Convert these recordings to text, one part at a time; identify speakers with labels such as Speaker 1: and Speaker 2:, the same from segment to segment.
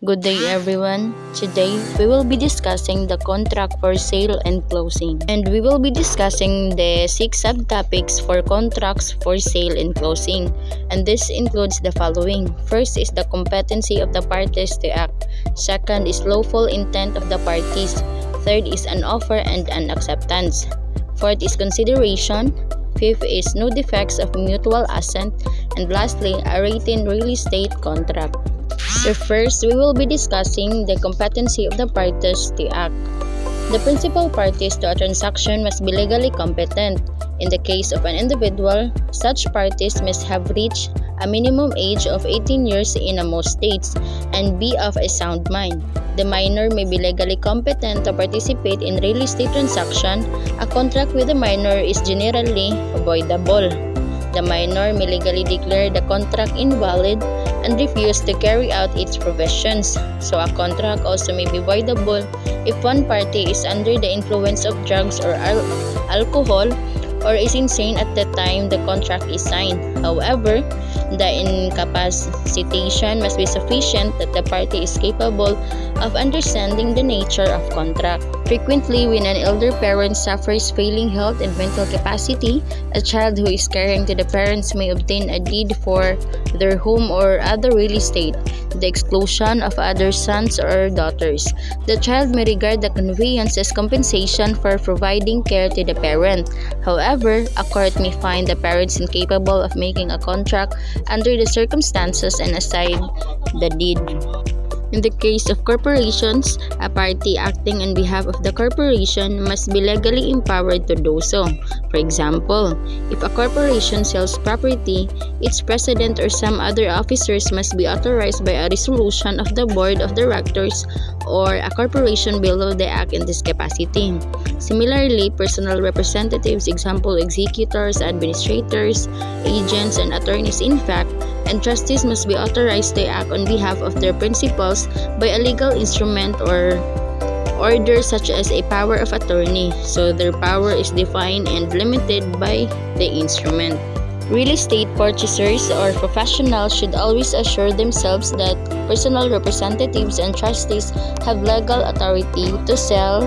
Speaker 1: Good day everyone. Today we will be discussing the contract for sale and closing. And we will be discussing the 6 subtopics for contracts for sale and closing. And this includes the following. First is the competency of the parties to act. Second is lawful intent of the parties. Third is an offer and an acceptance. Fourth is consideration. Fifth is no defects of mutual assent. And lastly, a written real estate contract. So first, we will be discussing the competency of the parties to act. The principal parties to a transaction must be legally competent. In the case of an individual, such parties must have reached a minimum age of 18 years in most states and be of a sound mind. The minor may be legally competent to participate in real estate transaction. A contract with a minor is generally avoidable. The minor may legally declare the contract invalid and refuse to carry out its provisions. So a contract also may be voidable if one party is under the influence of drugs or alcohol or is insane at the time the contract is signed. However, the incapacitation must be sufficient that the party is capable of understanding the nature of contract. Frequently, when an elder parent suffers failing health and mental capacity, a child who is caring to the parents may obtain a deed for their home or other real estate, the exclusion of other sons or daughters. The child may regard the conveyance as compensation for providing care to the parent. However, a court may find the parents incapable of making a contract under the circumstances and assign the deed. In the case of corporations, a party acting on behalf of the corporation must be legally empowered to do so. For example, if a corporation sells property, its president or some other officers must be authorized by a resolution of the board of directors or a corporation below the act in this capacity. Similarly, personal representatives, example executors, administrators, agents, and attorneys in fact, and trustees must be authorized to act on behalf of their principals by a legal instrument or order such as a power of attorney, so their power is defined and limited by the instrument. Real estate purchasers or professionals should always assure themselves that personal representatives and trustees have legal authority to sell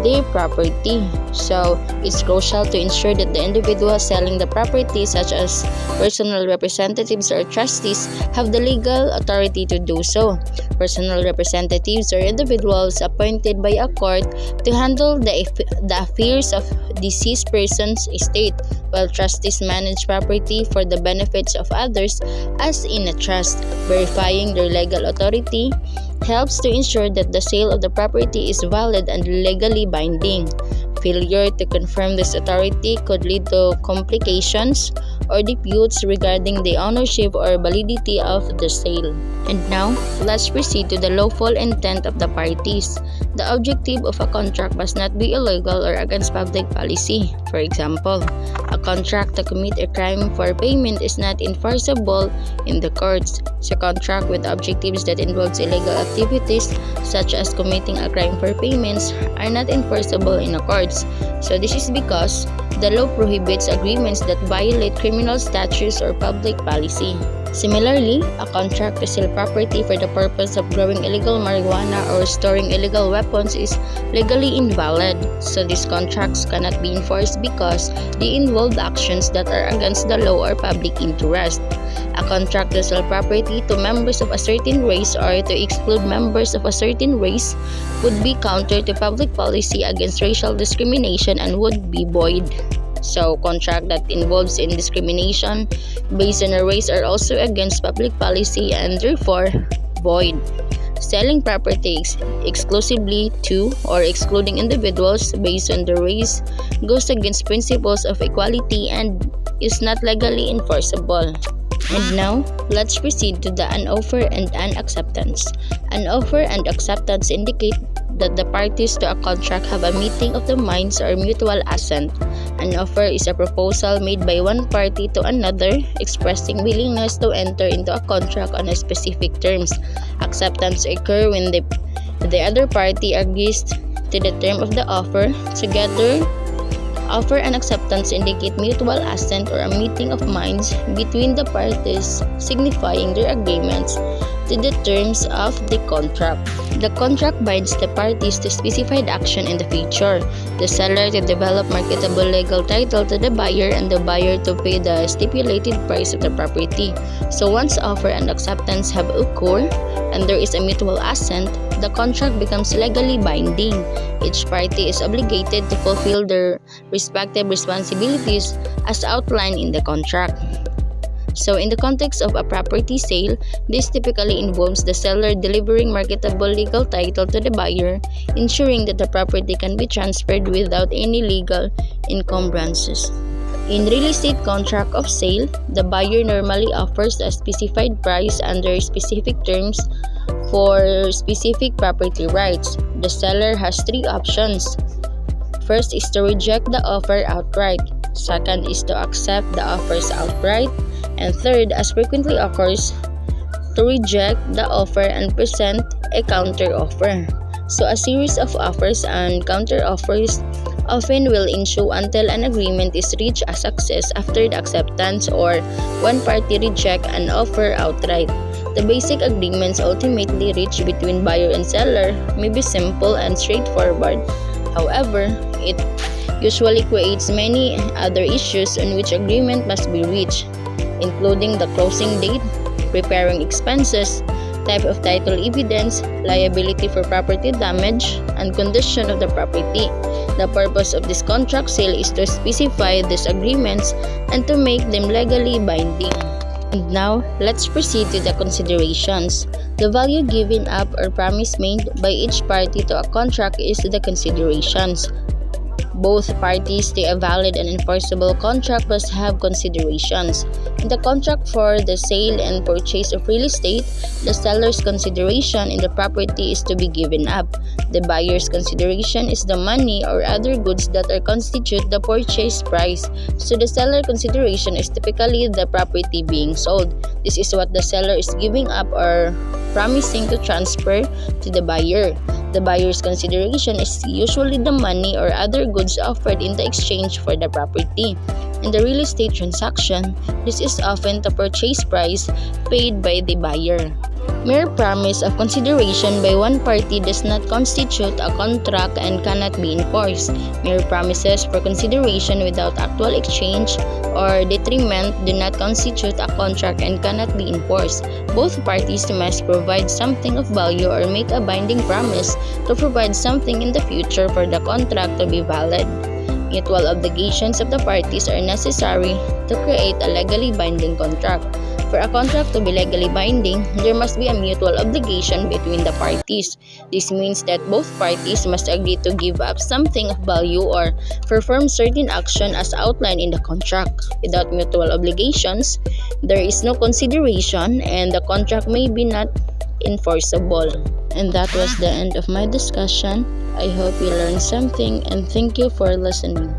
Speaker 1: their property. So, it's crucial to ensure that the individuals selling the property, such as personal representatives or trustees, have the legal authority to do so. Personal representatives or individuals appointed by a court to handle the affairs of deceased person's estate, while trustees manage property for the benefits of others as in a trust. Verifying their legal authority helps to ensure that the sale of the property is valid and legally binding. Failure to confirm this authority could lead to complications or disputes regarding the ownership or validity of the sale. And now, let's proceed to the lawful intent of the parties. The objective of a contract must not be illegal or against public policy. For example, a contract to commit a crime for payment is not enforceable in the courts. So contract with objectives that involves illegal activities such as committing a crime for payments are not enforceable in the courts. So this is because the law prohibits agreements that violate criminal statutes or public policy. Similarly, a contract to sell property for the purpose of growing illegal marijuana or storing illegal weapons is legally invalid. So these contracts cannot be enforced because they involve actions that are against the law or public interest. A contract to sell property to members of a certain race or to exclude members of a certain race would be counter to public policy against racial discrimination and would be void. So, contract that involves in discrimination based on a race are also against public policy and therefore void. Selling property exclusively to or excluding individuals based on their race goes against principles of equality and is not legally enforceable. And now, let's proceed to the an offer and an acceptance. An offer and acceptance indicate that the parties to a contract have a meeting of the minds or mutual assent. An offer is a proposal made by one party to another expressing willingness to enter into a contract on a specific terms. Acceptance occurs when the other party agrees to the term of the offer. Together, Offer and acceptance indicate mutual assent or a meeting of minds between the parties, signifying their agreements to the terms of the contract. The contract binds the parties to specified action in the future, the seller to develop marketable legal title to the buyer and the buyer to pay the stipulated price of the property. So once offer and acceptance have occurred and there is a mutual assent, the contract becomes legally binding. Each party is obligated to fulfill their respective responsibilities as outlined in the contract. So in the context of a property sale, this typically involves the seller delivering marketable legal title to the buyer, ensuring that the property can be transferred without any legal encumbrances. In real estate contract of sale, the buyer normally offers a specified price under specific terms for specific property rights. The seller has three options. First is to reject the offer outright. Second is to accept the offers outright. And third, as frequently occurs, to reject the offer and present a counter offer. So a series of offers and counter offers often will ensue until an agreement is reached a success after the acceptance or one party reject an offer outright. The basic agreements ultimately reached between buyer and seller may be simple and straightforward. However, it usually creates many other issues on which agreement must be reached, including the closing date, preparing expenses, type of title evidence, liability for property damage, and condition of the property. The purpose of this contract sale is to specify these agreements and to make them legally binding. And now, let's proceed to the considerations. The value given up or promise made by each party to a contract is the considerations. Both parties to a valid and enforceable contract must have considerations. In the contract for the sale and purchase of real estate, the seller's consideration in the property is to be given up. The buyer's consideration is the money or other goods that are constitute the purchase price. So the seller consideration is typically the property being sold. This is what the seller is giving up or promising to transfer to the buyer. The buyer's consideration is usually the money or other goods offered in the exchange for the property. In the real estate transaction, this is often the purchase price paid by the buyer. Mere promise of consideration by one party does not constitute a contract and cannot be enforced. Mere promises for consideration without actual exchange or detriment do not constitute a contract and cannot be enforced. Both parties must provide something of value or make a binding promise to provide something in the future for the contract to be valid. Mutual obligations of the parties are necessary to create a legally binding contract. For a contract to be legally binding, there must be a mutual obligation between the parties. This means that both parties must agree to give up something of value or perform certain action as outlined in the contract. Without mutual obligations, there is no consideration and the contract may be not enforceable. And that was the end of my discussion. I hope you learned something and thank you for listening.